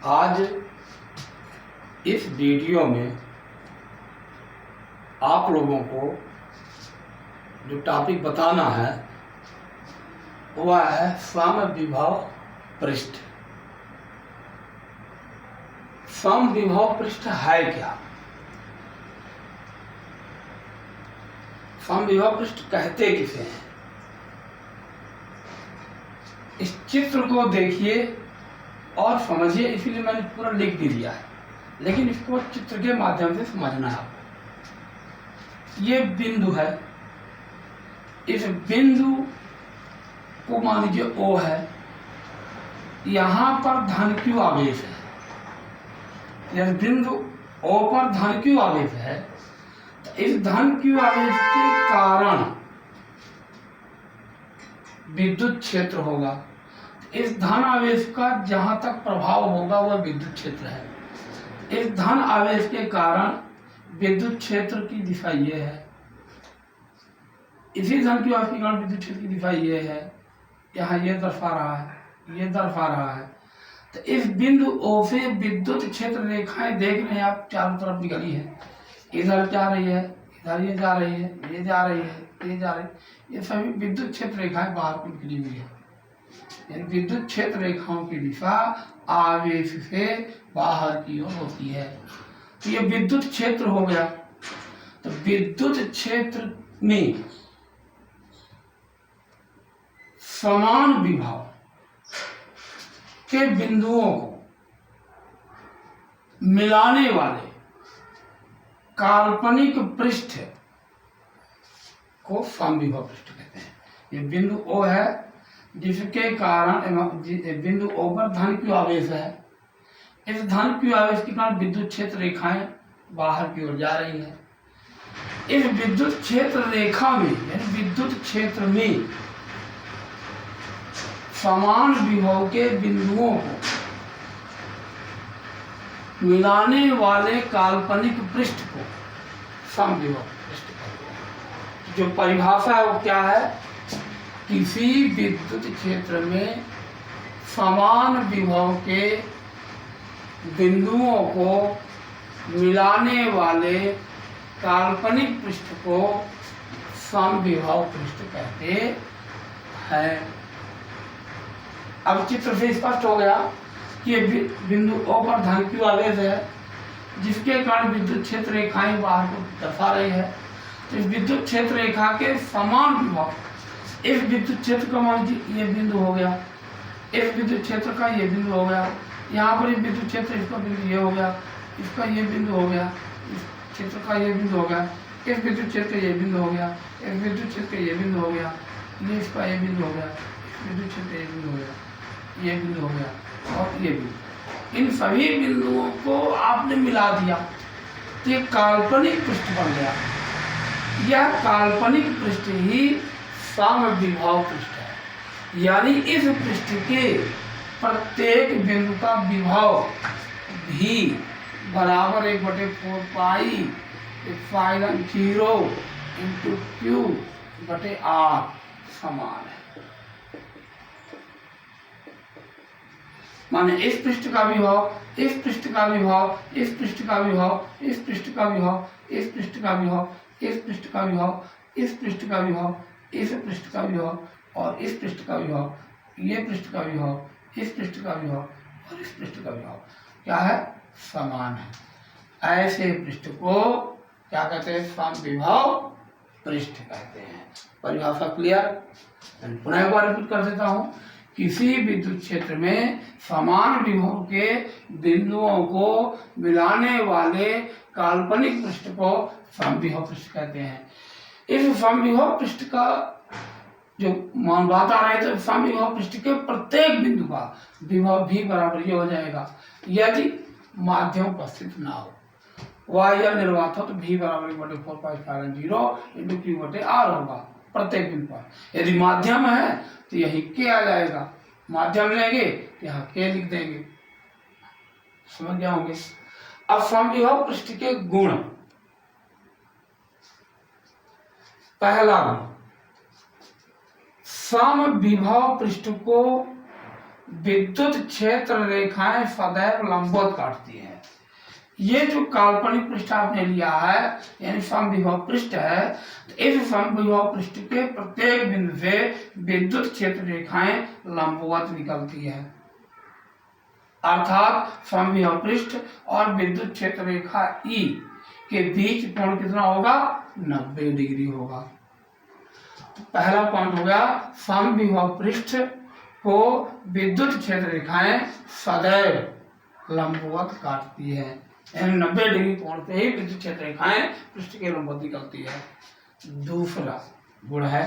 आज इस वीडियो में आप लोगों को जो टॉपिक बताना है वह है समविभव पृष्ठ। समविभव पृष्ठ है क्या? समविभव पृष्ठ कहते किसे हैं? इस चित्र को देखिए और समझिए, इसीलिए मैंने पूरा लिख भी दिया है, लेकिन इसको चित्र के माध्यम से समझना है आपको। ये बिंदु है, इस बिंदु को मान लीजिए O है, यहाँ पर धन Q आवेश है। यदि बिंदु O पर धन Q आवेश है तो इस धन Q आवेश के कारण विद्युत क्षेत्र होगा। इस धन आवेश का जहां तक प्रभाव होगा वह विद्युत क्षेत्र है। इस धन आवेश के कारण विद्युत क्षेत्र की दिशा ये है, इसी धन Q आवेश के कारण विद्युत क्षेत्र की दिशा ये है। यहाँ ये दर्शा रहा है, ये दर्शा रहा है। तो इस बिंदु O से विद्युत क्षेत्र रेखाएं देख रहे हैं आप, चारों तरफ निकली है। इधर जा रही है, इधर ये जा रही है, ये जा रही है, ये जा रही है। ये सभी विद्युत क्षेत्र रेखाएं बाहर को निकली हुई है। यानी विद्युत क्षेत्र रेखाओं की दिशा आवेश से बाहर की ओर होती है। तो ये विद्युत क्षेत्र हो गया। तो विद्युत क्षेत्र में समान विभव के बिंदुओं को मिलाने वाले काल्पनिक पृष्ठ को समविभव पृष्ठ कहते हैं। ये बिंदु O है जिसके कारण बिंदु O पर धन Q आवेश है। इस धन Q आवेश के कारण विद्युत क्षेत्र रेखाएं बाहर की ओर जा रही है। इस विद्युत क्षेत्र रेखा में यानी विद्युत क्षेत्र में समान विभव के बिंदुओं को मिलाने वाले काल्पनिक पृष्ठ को समविभव पृष्ठ कहते हैं। जो परिभाषा है वो क्या है? किसी विद्युत क्षेत्र में समान विभव के बिंदुओं को मिलाने वाले काल्पनिक पृष्ठ को समविभव पृष्ठ कहते हैं। अब चित्र से स्पष्ट हो गया कि ये बिंदु O पर धन Q आवेश है जिसके कारण विद्युत क्षेत्र रेखाएं बाहर को दर्शा रही है। तो इस विद्युत क्षेत्र रेखा के समान विभव, इस विद्युत क्षेत्र का मान लीजिए ये बिंदु हो गया, इस विद्युत क्षेत्र का ये बिंदु हो गया, यहाँ पर ये विद्युत क्षेत्र इसका बिंदु ये हो गया, इसका ये बिंदु हो गया, इस क्षेत्र का ये बिंदु हो गया, इस विद्युत क्षेत्र का ये बिंदु हो गया, इस विद्युत क्षेत्र का ये बिंदु हो गया, ये इसका ये बिंदु हो गया, इस विद्युत क्षेत्र का ये बिंदु हो गया, ये बिंदु हो गया और ये बिंदु। इन सभी बिंदुओं को आपने मिला दिया तो ये काल्पनिक पृष्ठ बन गया। यह काल्पनिक पृष्ठ ही समविभव पृष्ठ है। यानी इस पृष्ठ के प्रत्येक बिंदु का विभव भी बराबर 1/4 पाई एप्सिलॉन 0 इंटू Q बटे R समान है। माने इस पृष्ठ का विभव, इस पृष्ठ का विभव, इस पृष्ठ का विभव, इस पृष्ठ का विभव, इस पृष्ठ का विभव, इस पृष्ठ का विभव, इस पृष्ठ का विभव, इस पृष्ठ का विभव और इस पृष्ठ का विभव, ये पृष्ठ का विभव, इस पृष्ठ का विभव और इस पृष्ठ का विभव क्या है? समान है। ऐसे पृष्ठ को क्या कहते हैं? समविभव पृष्ठ कहते हैं। परिभाषा क्लियर? पुनः एक बार रिपीट कर देता हूँ। किसी विद्युत क्षेत्र में समान विभव के बिंदुओं को मिलाने वाले काल्पनिक पृष्ठ को समविभव पृष्ठ कहते हैं। इस समविभव पृष्ठ का जो मान बात आ रही है तो समविभव पृष्ठ के प्रत्येक बिंदु का विभव भी बराबर ये हो जाएगा यदि माध्यम उपस्थित ना हो। वाह्य निर्वात हो तो भी बराबर 1/4 पाई एप्सिलॉन 0 इंटू Q बटे R होगा प्रत्येक बिंदु पर। यदि माध्यम है तो यही K आ जाएगा। माध्यम लेंगे तो यहाँ K लिख देंगे। समझ जाओगे? अब समविभव पृष्ठ के गुण। पहला गुण, समविभव पृष्ठ को विद्युत क्षेत्र रेखाएं सदैव लंबवत काटती हैं। ये जो काल्पनिक पृष्ठ आपने लिया है यानी समविभव पृष्ठ है, तो इस समविभव पृष्ठ के प्रत्येक बिंदु से विद्युत क्षेत्र रेखाएं लंबवत निकलती है। अर्थात समविभव पृष्ठ और विद्युत क्षेत्र रेखा ई के बीच कोण कितना होगा? 90 डिग्री होगा। तो पहला पॉइंट हो गया, समविभव पृष्ठ को विद्युत क्षेत्र रेखाएं सदैव लंबवत काटती है, यानी 90 डिग्री कोण पे ही विद्युत क्षेत्र रेखाएं पृष्ठ के लंबवत निकलती है। दूसरा गुण है,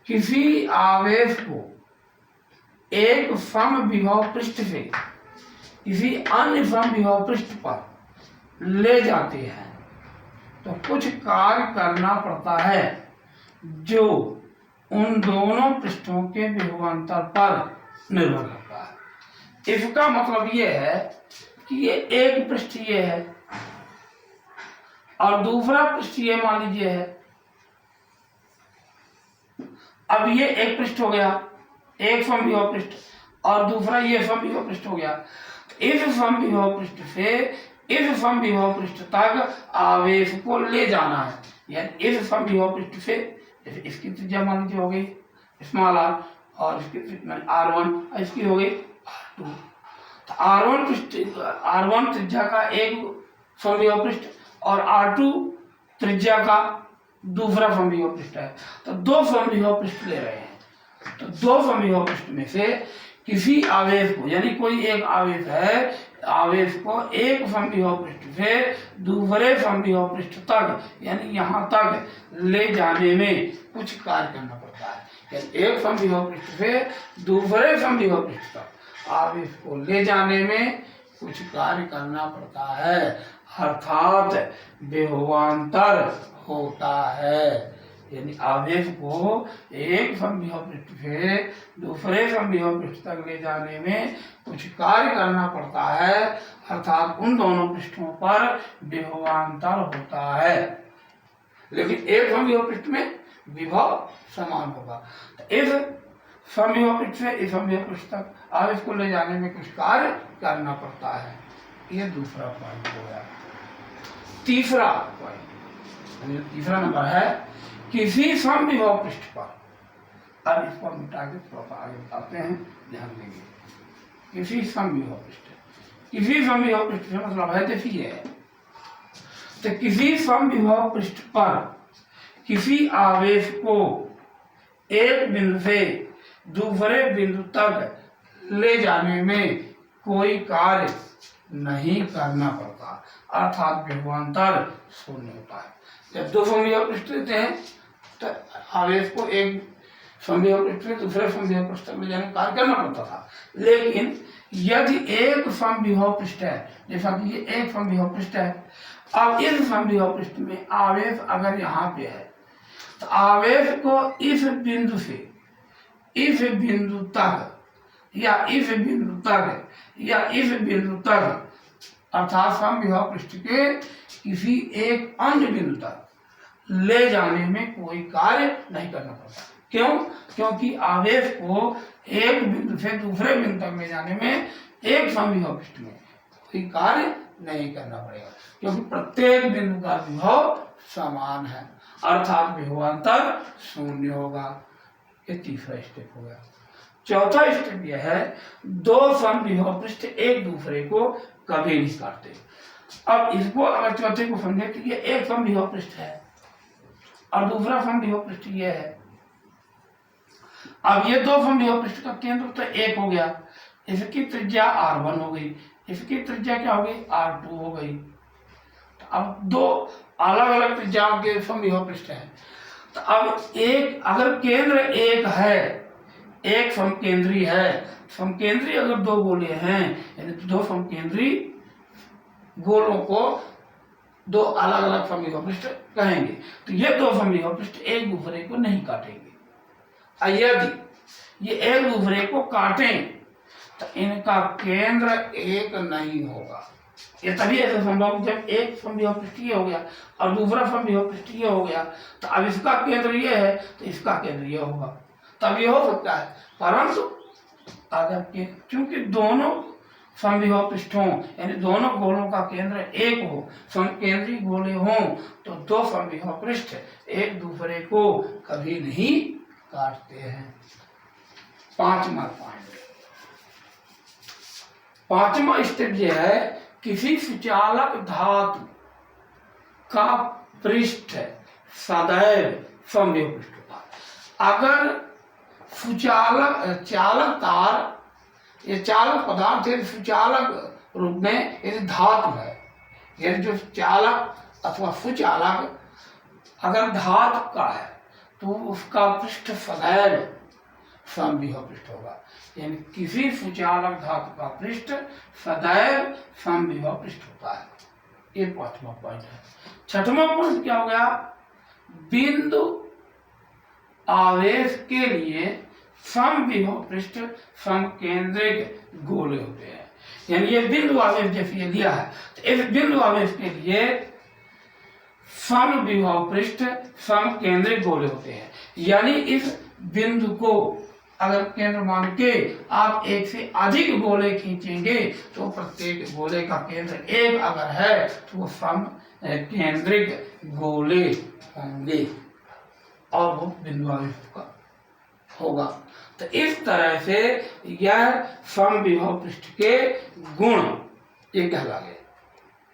किसी आवेश को एक समविभव पृष्ठ से किसी अन्य समविभव पृष्ठ पर ले जाते हैं तो कुछ कार्य करना पड़ता है जो उन दोनों पृष्ठों के विभवांतर पर निर्भर करता है। इसका मतलब ये है कि ये एक पृष्ठ ये है और दूसरा पृष्ठ ये मान लीजिए है। अब ये एक पृष्ठ हो गया, एक समविभव पृष्ठ, और दूसरा ये समविभव पृष्ठ हो गया। इस समविभव पृष्ठ से इस समविभव पृष्ठ तक आवेश को ले जाना है, यानी इस समविभव पृष्ठ से इसकी त्रिज्या मान लीजिए हो गई स्मॉल आर और इसकी R1, इसकी हो गई R2। तो R1 त्रिज्या का एक समविभव पृष्ठ और R2 त्रिज्या का दूसरा समविभव पृष्ठ है, तो दो समविभव पृष्ठ ले रहे हैं। तो दो समविभव पृष्ठ में से किसी आवेश को, यानी कोई एक आवेश है, आवेश को एक समविभव पृष्ठ से दूसरे समविभव पृष्ठ तक यानी यहाँ तक ले जाने में कुछ कार्य करना पड़ता है। यानी एक समविभव पृष्ठ से दूसरे समविभव पृष्ठ तक आवेश को ले जाने में कुछ कार्य करना पड़ता है, अर्थात विभवांतर होता है। यानी आवेश को एक समविभव पृष्ठ से दूसरे समविभव पृष्ठ तक ले जाने में कुछ कार्य करना पड़ता है, अर्थात उन दोनों पृष्ठों पर विभवांतर होता है। लेकिन एक समविभव पृष्ठ में विभव समान होगा। तो इस समविभव पृष्ठ से इस समविभव पृष्ठ तक आवेश को ले जाने में कुछ कार्य करना पड़ता है। ये दूसरा पॉइंट हो गया। तीसरा पॉइंट, तीसरा नंबर है, किसी समविभव पृष्ठ पर, अब इसको मिटा के थोड़ा सा आगे बताते हैं, ध्यान देंगे। किसी समविभव पृष्ठ से मतलब है देखिए, तो किसी समविभव पृष्ठ पर किसी आवेश को एक बिंदु से दूसरे बिंदु तक ले जाने में कोई कार्य नहीं करना पड़ता, अर्थात विभवांतर शून्य होता है। जब दो समविभव पृष्ठ लेते हैं तो आवेश को एक समविभव पृष्ठ से दूसरे समविभव पृष्ठ तक ले जाने का कार्य करना पड़ता था। लेकिन यदि एक समविभव पृष्ठ है, जैसा कि ये एक समविभव पृष्ठ है, अब इस समविभव पृष्ठ में आवेश अगर यहाँ पे है तो आवेश को इस बिंदु से इस बिंदु तक या इस बिंदु तक या इस बिंदु तक, अर्थात समविभव पृष्ठ के किसी एक अन्य बिंदु तक ले जाने में कोई कार्य नहीं करना पड़ता। क्यों? क्योंकि आवेश को एक बिंदु से दूसरे बिंदु तक ले जाने में एक समविभव पृष्ठ में कोई कार्य नहीं करना पड़ेगा, क्योंकि प्रत्येक बिंदु का विभव समान है, अर्थात विभवांतर शून्य होगा। ये तीसरा स्टेप हो गया। चौथा स्टेप यह है, दो समविभव पृष्ठ एक दूसरे को कभी नहीं काटते। अब इसको अगर चौथे को समझे तो ये एक समविभव पृष्ठ है और दूसरा समविभव पृष्ठ ये है। अब ये दो समविभव पृष्ठ का केंद्र तो एक हो गया, इसकी त्रिज्या R1 हो गई, इसकी त्रिज्या क्या हो गई? R2 हो गई। तो अब दो अलग अलग त्रिज्याओं के समविभव पृष्ठ हैं। तो अब एक अगर केंद्र एक है, एक समकेंद्री है, समकेंद्री अगर दो गोले हैं यानी दो समकेंद्री गोलों को दो अलग अलग समविभव पृष्ठ कहेंगे। तो ये दो समविभव पृष्ठ एक दूसरे को नहीं काटेंगे। यदि ये एक दूसरे को काटें तो इनका केंद्र एक नहीं होगा। ये तभी ऐसा संभव जब एक समविभव पृष्ठ ये हो गया और दूसरा समविभव पृष्ठ ये हो गया, तो अब इसका केंद्र ये है तो इसका केंद्र ये होगा, तब ये हो सकता है। परंतु अगर के क्योंकि दोनों समविभव पृष्ठों यानी दोनों गोलों का केंद्र एक हो, समकेंद्री गोले हों, तो दो समविभव पृष्ठ एक दूसरे को कभी नहीं काटते हैं। पांचवा पॉइंट, पांचवा स्टेप यह है, किसी सुचालक धातु का पृष्ठ सदैव समविभव पृष्ठ होता है। अगर चालक तार, ये चालक पदार्थ यदि सुचालक रूप में यदि धातु है, यदि जो चालक अथवा सुचालक अगर धातु का है तो उसका पृष्ठ सदैव समविभव पृष्ठ होगा। यानी किसी सुचालक धातु का पृष्ठ सदैव समविभव पृष्ठ होता है। ये पांचवा पॉइंट है। छठवां पॉइंट क्या हो गया, बिंदु आवेश के लिए समविभव पृष्ठ समकेंद्रिक गोले होते हैं। यानी ये बिंदु आवेश जैसे ये लिया है, तो इस बिंदु आवेश के लिए समविभव पृष्ठ समकेंद्रिक गोले होते हैं। यानी इस बिंदु को अगर केंद्र मान के आप एक से अधिक गोले खींचेंगे तो प्रत्येक गोले का केंद्र एक अगर है तो वो समकेंद्रिक गोले होंगे और वो बिंदु आवेश का होगा। तो इस तरह से यह समविभव पृष्ठ के गुण ये कहला गए।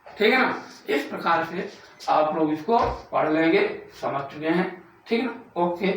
ठीक है ना, इस प्रकार से आप लोग इसको पढ़ लेंगे, समझ चुके हैं। ठीक है ना, ओके।